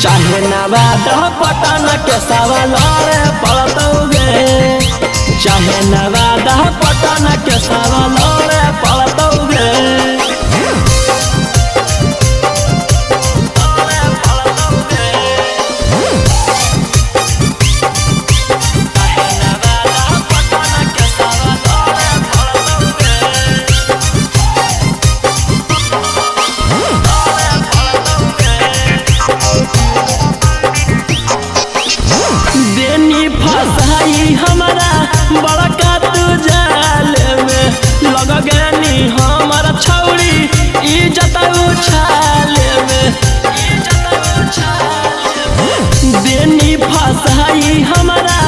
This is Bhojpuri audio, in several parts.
चाहे नवादा पटना के सवाल पड़तौगे, चाहे नवादा पटना के सवाल पड़तौगे। हमारा बड़का तू जाल में लग गनी हमारा छौड़ी इज्जत उछाल में, देनी फसाई हमारा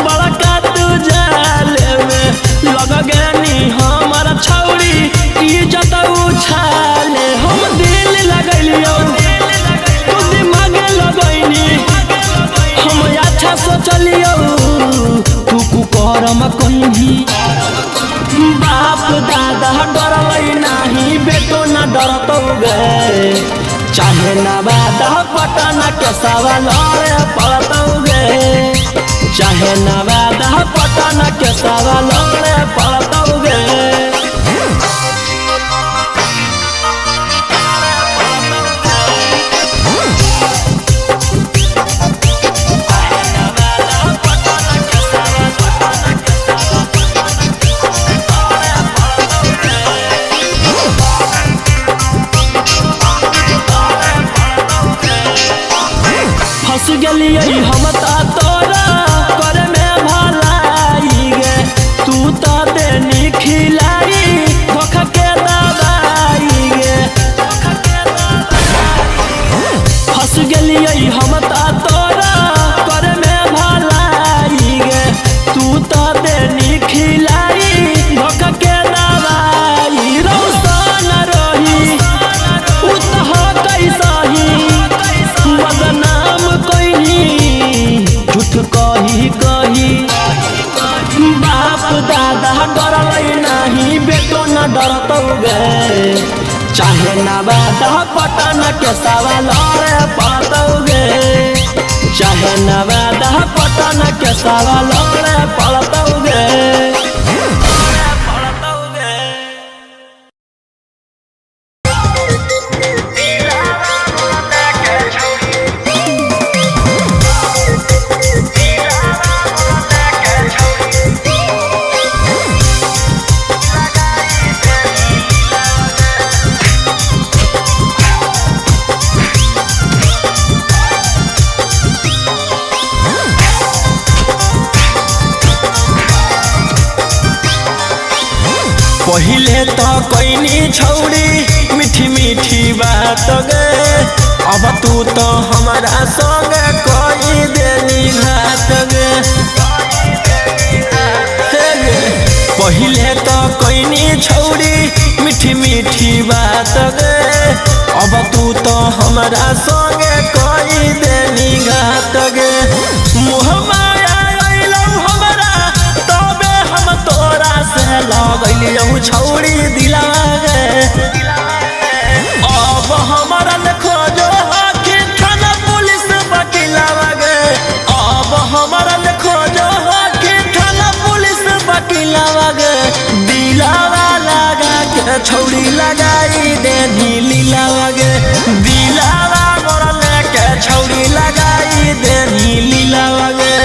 बड़का तू जाल में लग गनी हमारा छौड़ी इज्जत उछाल। हम दिल लगलियो तू दिमाग लगैनी, हम अच्छा सोचलियो करम कहीं बाप दादा डरलै नहीं बेटो न डरतौगे। चाहे नवादा पटना के सवाल पड़तौगे, चाहे नवादा पटना के सवाल पड़तौगे। फंस गलिए हम तोरा करे में भलाई गे, तू तो देनी खिलाई धोखा के दवाई गे। फंस गलिए हम तोरा करे में भलाई गे, तू तो देनी खिलाई धोखा के दवाई। रौशन रही उतह कैसही बदनाम झूठ कही कही बाप दादा डरलै नहीं बेटो न डरतौगे। चाहे नवादा पटना के सवाल पड़तौगे, चाहे नवादा पटना के सवाल पड़तौगे। पहिले तो कोइनी छौड़ी मीठी मीठी बात गे, अब तू तो हमारा संग कोई देनी घात गे। पहिले तो कोइनी छौड़ी मीठी मीठी बात गे, अब तू तो हमारा संग कोई देनी घात गे। मुँह माया अइलौ हमरा तबे हम तोरा से लगलियो छौड़ी दिला गे। अब हमारा खोजो आखिर थाना पुलिस वकीलवा गे, अब हमारा खोजो आखिर थाना पुलिस वकीलवा गे। दिलावा लगा के छौड़ी लगाई देनी लीलावा गे, दिलावा मोरा लेके छौड़ी लगाई देनी लीलावा गे।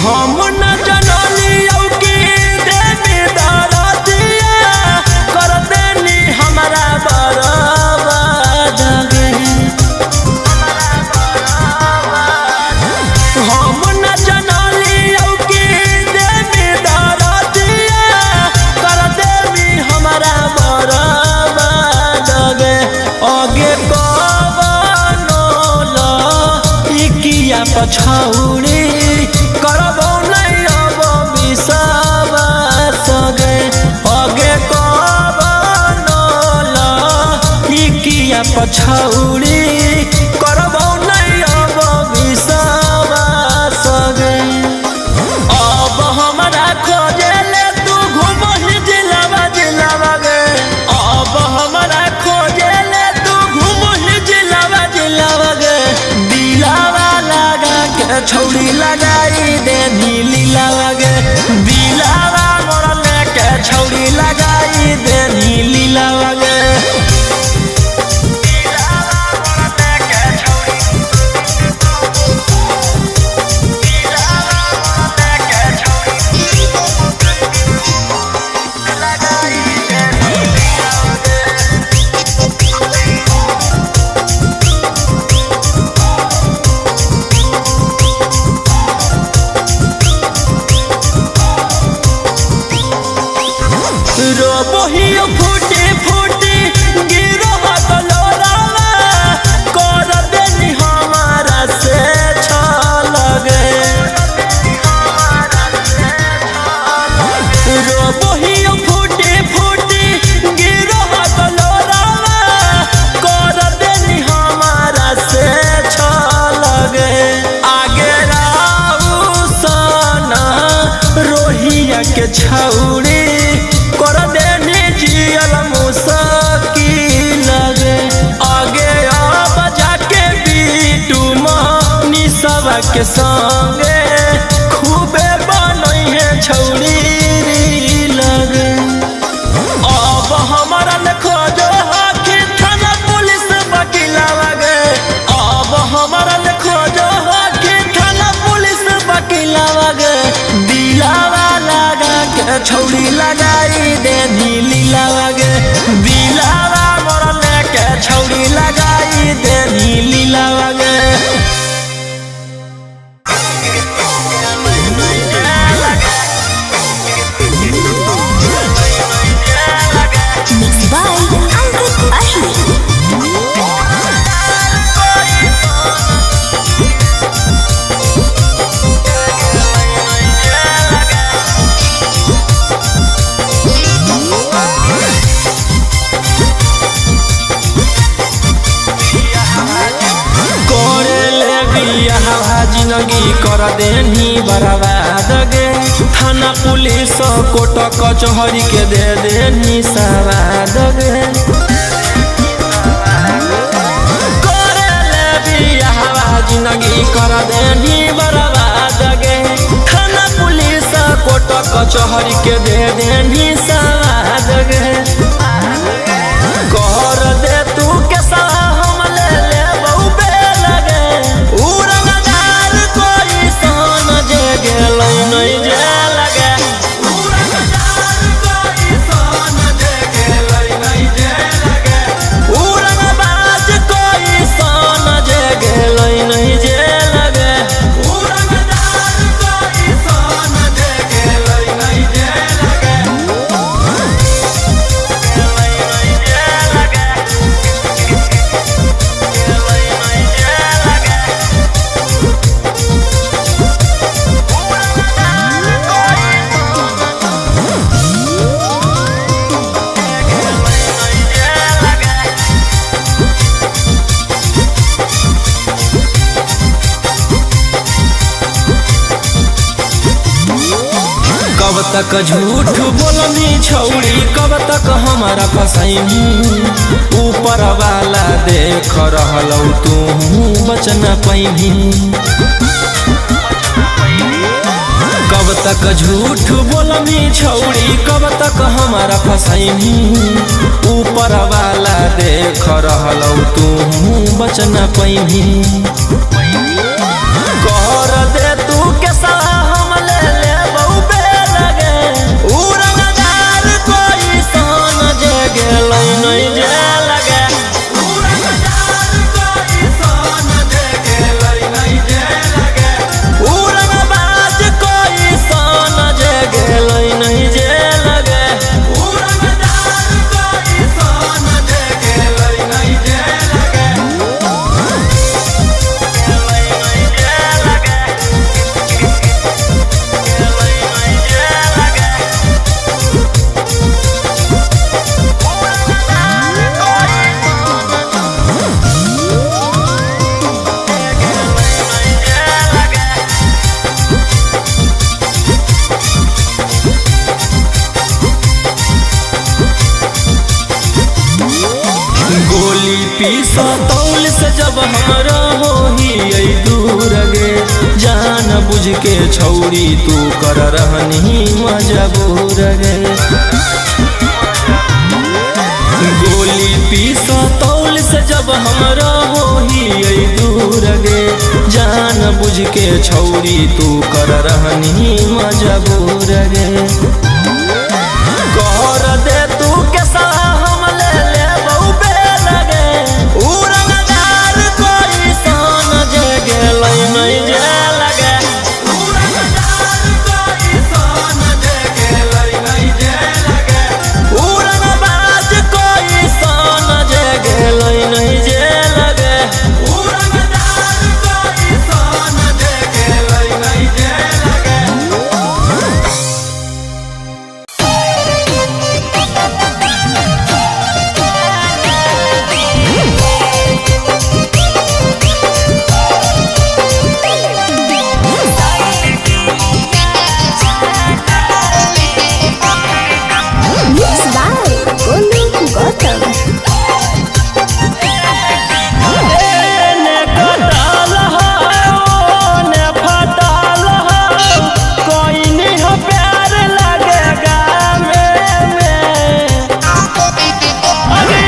हम न जनलियो कि देवी दरदिया कर देनी हमारा बर्बाद गे। हम न जनलियो कि देवी दरदिया कर देनी हमारा बर्बाद गे। आगे कवनो ल इकिया पछौड़ी पछौड़ी करबौ नहीं अब विश्वास गे। अब हमरा खोजेले तू घूमही जिलावा जिलावा गे। अब हमरा खोजेले तू घूमही जिलावा जिलावा गे। दिलावा लगा के छौड़ी लगाई दे नीलीलावा गे। दिलावा मोर लेके छौड़ी लगाई दे नीलीलावा गे। रोबोहियो फूटी फूटी गिरो गलोरावा कर देनी हमारा से छलगे। रोबोहियो फूटी फूटी गिरो गलोरावा कर देनी हमारा से छलगे। आगे राऊ सना रोहिया के छौड़ी कर देनी जियल मुश्किल गे। आगे अब जाके बीटू मनी सब के संगे खूबे बनई है छौड़ी लगे। अब हमारा खोजो हाथी थाना पुलिस वकीलावा गे। अब हमारा खोजो हाथी थाना पुलिस वकीलावा गे। दिलावा लगा के छौड़ी लगाई दे नीलीलावा गे। दिलावा मोर लेके छौड़ी लगाई दे नीलीलावा गे। Mixed by Ankit Ahmed. जिंदगी कर देनी बर्बाद गे। थाना पुलिस कोर्ट कचहरी के दे देनी सवाद गे। करे बियाहवा जिंदगी कर देनी बर्बाद गे। थाना पुलिस कोर्ट कचहरी के दे देनी सवाद गे। कर दे तू के हम ले ले बहुबे लगे। गेलै नहीं जे लगे। उड़नबाज कोई सन जे गेलै नहीं जे लगे। कब तक झूठ बोलनी छौड़ी कब तक हमारा फसैनी। ऊपर वाला देख रहलौ तू बच न पैनी। कब तक झूठ बोलनी छौड़ी कब तक हमारा फसैनी। ऊपर वाला देख रहलौ तू बच न पैनी। कर दे तू के हम ले ले बहुबे लगे। उड़नदार कोई सन जे गेलै नहीं जे लगे। उड़नबाज कोई सन जे गेलै नहीं जे लगे। पुलिस जब हमरा हो ही दूर गे जान बुझ के छौरी तू कर रहनी मजबूर गे गोली पीसा तौल से जब हमरा हो ही दूर गे जान बुझ के छौरी तू कर रहनी मजबूर गे कर दे तू कैसा हम ले बहुबे लगे उड़नदार कोई सन जे गेलै नहीं जे लगे उड़नदार कोई सन जे गेलै नहीं जे लगे उड़नबाज कोई सन जे गेलै नहीं जे लगे उड़नदार कोई सन जे गेलै नहीं जे लगे Mixed by Golu Gautam. ने कटाल ने फटाल कोई नहीं हो प्यार लगेगा में अरे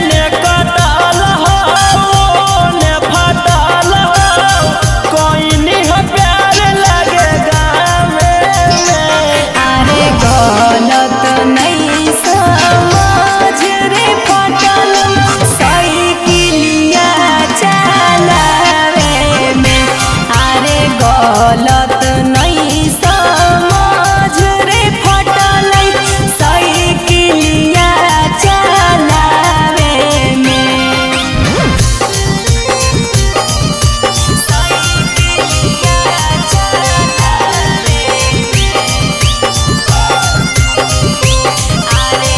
ने कटाल ने फटाल कोई नहीं हो प्यार लगेगा में अरे गलत नहीं समझ रे पटल साइकिलिया चलावे में अरे गलत नहीं समझ रे पटल साइकिलिया चलावे में साइकिलिया चलावे अरे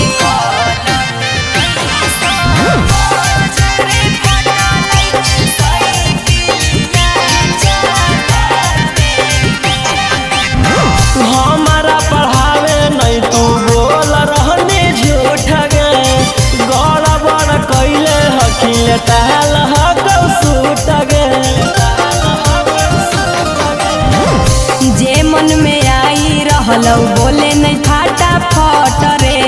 हमारा पढ़ावे नहीं तू बोल रहनी झूठ गे गड़बड़ कैले हकील टहल सूट गे जे मन में आई रहलौ बोले नहीं फाटा फट रे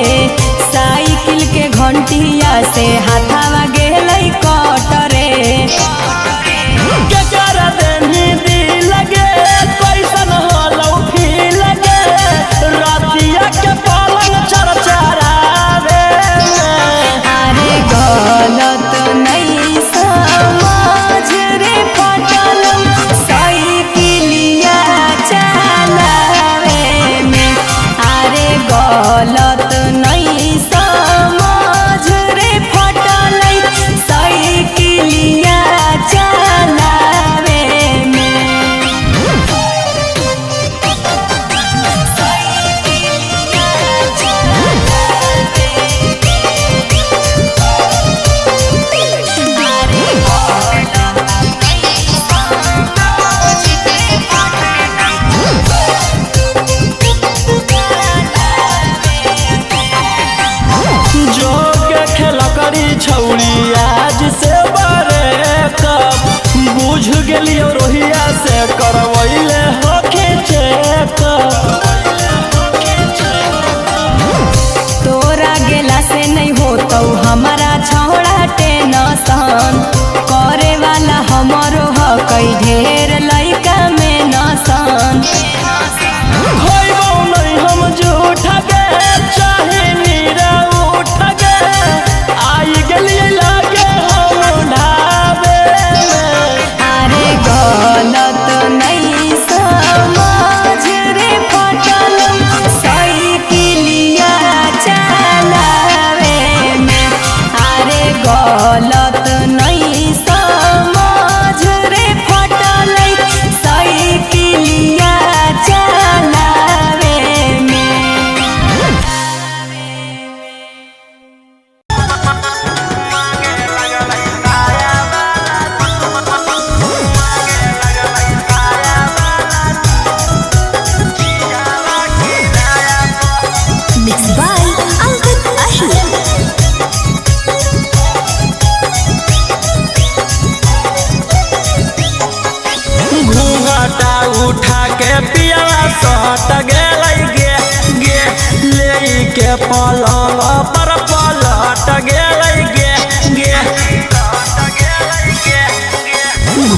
साइकिल के घंटिया से हाथावा गेलै कट रे के कर देनी दी लगे कैसन हलौ फी लगे रातिया के पलंग चरचरावे अरे गलत नहीं समझ रे पटल साइकिलिया चलावे में अरे गलत नहीं समझ रे पटल साइकिलिया चलावे में साइकिलिया चलावे अरे जोग खेल करी छौरी आज से बरे कब बुझ गेलियो रोहिया से करवैले हके चेक तोरा गेला से नहीं होतौ हमारा छौड़ा टेंशन करे वाला हमरो ह कई ढेर लइका में नसन खोइबो नहीं हम झूठ गे चाहे नीरा उठ गे आई गेलिए लागे हम ढाबे में अरे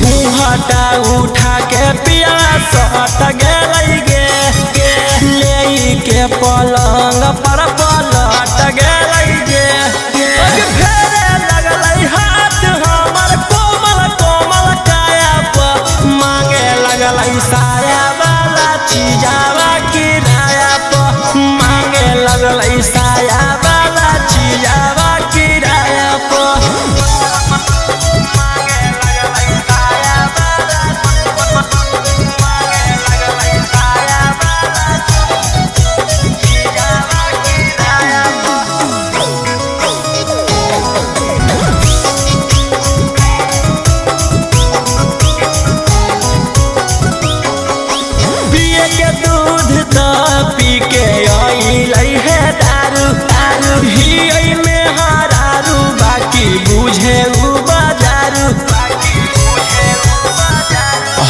घूंघटा उठा के पिया सट गेलै गे ले के पलंग पर पलट गेलै गे फेरे लगलै हाथ हमर कोमल कोमल काया पर मांगे लगलै साया वाला चीजावा किराया पर मांगे लगलै साया वाला चीजावा किराया पर पी के आई है दारू दारू ही में हरारू बाकी बुझे बाजारू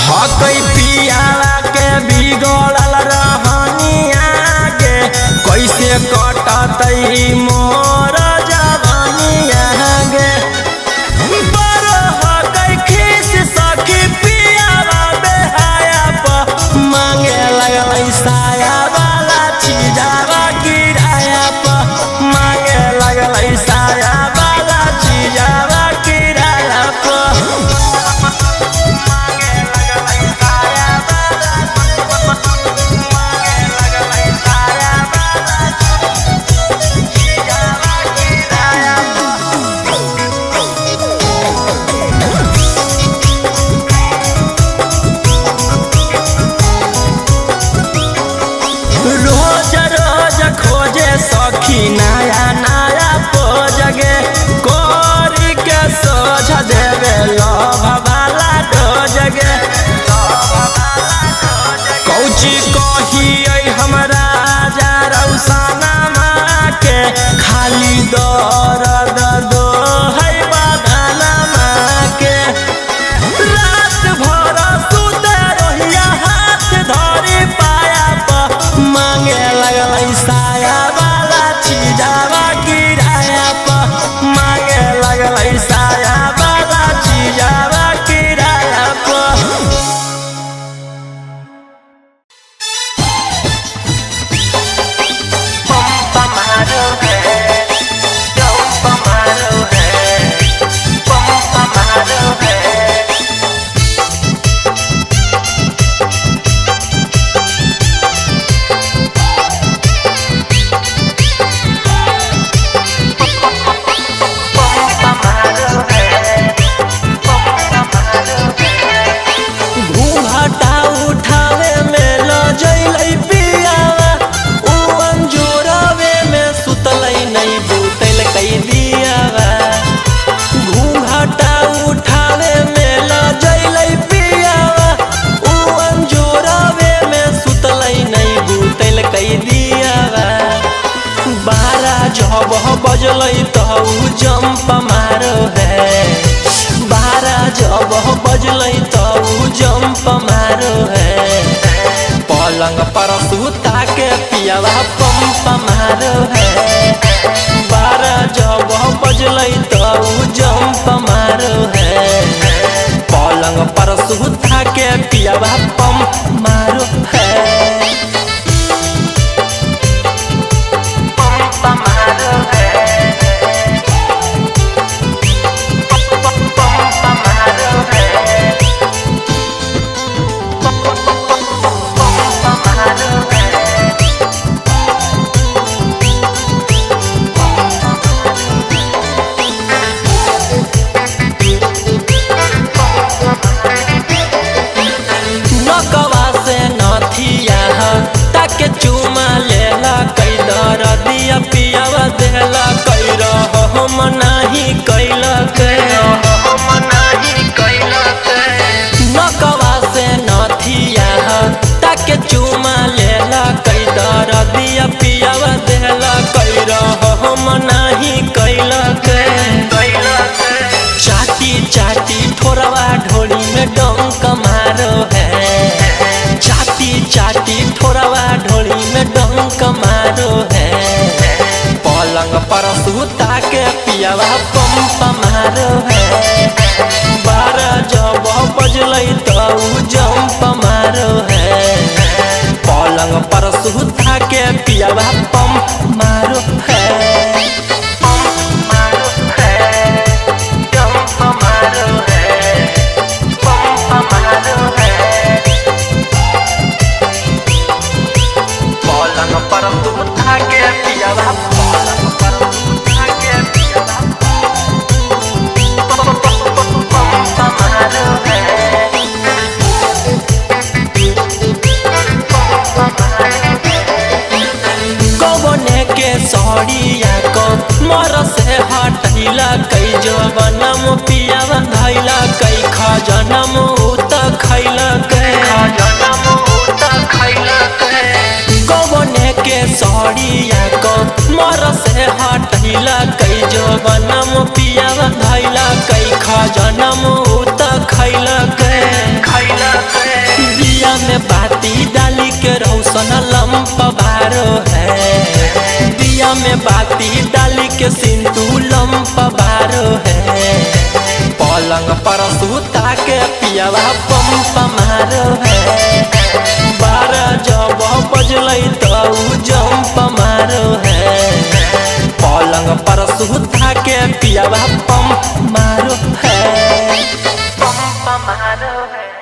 हकई पियाला के बिगड़ल रहनिया गे कैसे कटतई मोर जवानिया गे बड़ हकई खीस सखी पियाला बेहाया पर मांगे लगलै साया चीजावा किराया पर मांगे लगलै साया वाला चीजावा किराया पर मांगे लगलै साया वाला मांगे लगलै साया वाला चीजावा किराया खोजे सखी नया नया पोजगे कोरी के सोझ देवे लभ वाला डोजगे कौची कहिए हमरा रौसाना माँ के खाली दर्द दो है बदना माँ के रात भर सुते रहिया हाथ धरी पाया पर मांगे लगलै साया वाला चीजावा किराया पर मांगे लगलै साया वाला चीजावा किराया पर पंपा मारो है पंपा मारो है पंपा मारो है बजलै तऊ जंप मारो है बारा जब बजलै तऊ जंप मारो है पलंग पर सुता के पियावा पंप मारो है बारा जब बजलै तऊ जंप मारो है पलंग पर सुता के पियावा पंप मारो है पियावा पंप मारो है बारह जब जंप मारो है। पलंग पर सुता के पियावा पंप मारो है। सड़िया को मर से हटैला कई जवनम पियावा धैला कई खजनम उत खैला कवने के सड़िया को मर से हटैला कई जवनम पियावा धैला कई खजनम उत खैला दिया में बाती डाली के रौशन लंप बारो है। दिया में बाती डाली के सिंदूर लंप बारो है। पलंग पर सुता के पियावा पंप मारो है। 12 जब बजलै तो जंप मारो है। पलंग पर सुता के पियावा पंप मारो है। पंप मारो है।